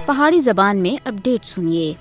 پہاڑی زبان میں اپڈیٹ سنیے۔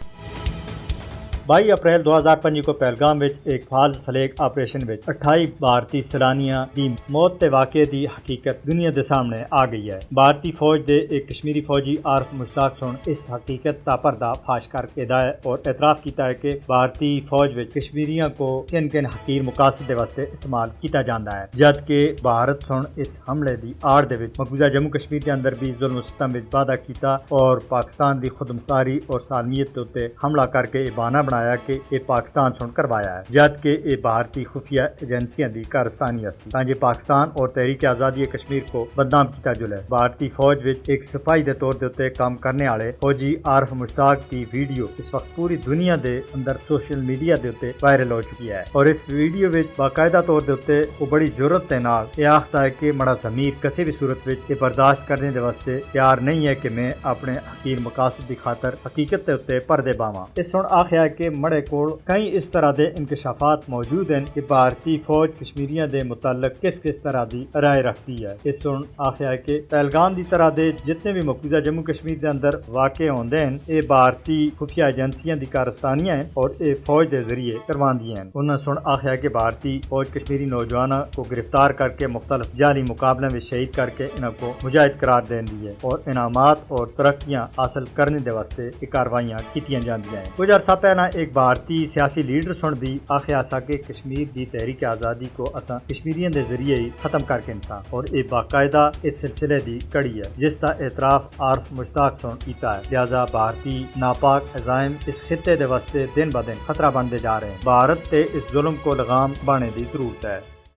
22 اپریل 2005 کو پہلگام وچ ایک فالز فلیگ آپریشن وچ 28 بھارتی سیلانیاں دی موت تے واقعے دی حقیقت دنیا دے سامنے آ گئی ہے۔ بھارتی فوج دے ایک کشمیری فوجی عارف مشتاق سن اس حقیقت دا پردہ فاش کر کے ہے اور اعتراف کیتا ہے کہ بھارتی فوج وچ کشمیریاں کو کن کن حقیر مقاصد دے واسطے استعمال کیتا جاندا ہے، جبکہ بھارت سن اس حملے دی آڑ دے وچ مقبوضہ جموں کشمیر دے اندر بھی ظلم و ستم وچ وعدہ کیتا اور پاکستان دی خود مختاری اور سالمیت تے اوتے حملہ کر کے یہ بہانہ بنایا کہ یہ پاکستان سن کروایا ہے، جبکہ یہ بھارتی خفیہ ایجنسیاں دی کارستانی سی تاکہ پاکستان اور تحریک آزادی کشمیر کو بدنام کیتا جلے۔ بھارتی فوج وچ ایک سپاہی دے طور تے کام کرنے والے فوجی عارف مشتاق کی ویڈیو اس وقت پوری دنیا دے اندر سوشل میڈیا دے اوتے وائرل ہو چکی ہے اور اس ویڈیو وچ باقاعدہ طور دے اوتے وہ بڑی جرأت دے نال یہ آخدا ہے کہ مڑا ضمیر کسی بھی صورت وچ یہ برداشت کرنے دے واسطے تیار نہیں ہے کہ میں اپنے حقیر مقاصد دی خاطر حقیقت دے اوتے پردے پاواں۔ اس سن آخیا کہ مڑے کول کئی اس طرح دے انکشافات موجود ہیں کہ بھارتی فوج کشمیریاں دے متعلق کس طرح دی رائے رکھتی ہے۔ اس سن آخیا کہ پہلگام دی طرح دے جتنے بھی مقبوضہ جموں کشمیر دے اندر واقع ہوندے ہیں یہ بھارتی خفیہ ایجنسیاں دی کارستانیاں ہیں اور یہ فوج دے ذریعے کرواندیاں ہیں۔ انہوں نے سن آخیا کہ بھارتی فوج کشمیری نوجوانوں کو گرفتار کر کے مختلف جعلی مقابلوں میں شہید کر کے انہوں کو مجاہد قرار دین دی ہے اور انعامات اور ترقیاں حاصل کرنے دے واسطے یہ کاروائیاں کیتیاں جاندیاں ہیں۔ کچھ عرصہ پہلا ایک بھارتی سیاسی لیڈر سن بھی آخیا سا کہ کشمیر دی تحریک آزادی کو اساں کشمیریاں دے ذریعے ہی ختم کر کے انسان اور یہ باقاعدہ اس سلسلے دی کڑی ہے جس دا اعتراف عارف مشتاق سن کیتا ہے۔ لہذا بھارتی ناپاک عزائم اس خطے دے واسطے دن بدن خطرہ بنتے جا رہے ہیں۔ بھارت تے اس ظلم کو لگام بانے دی ضرورت ہے۔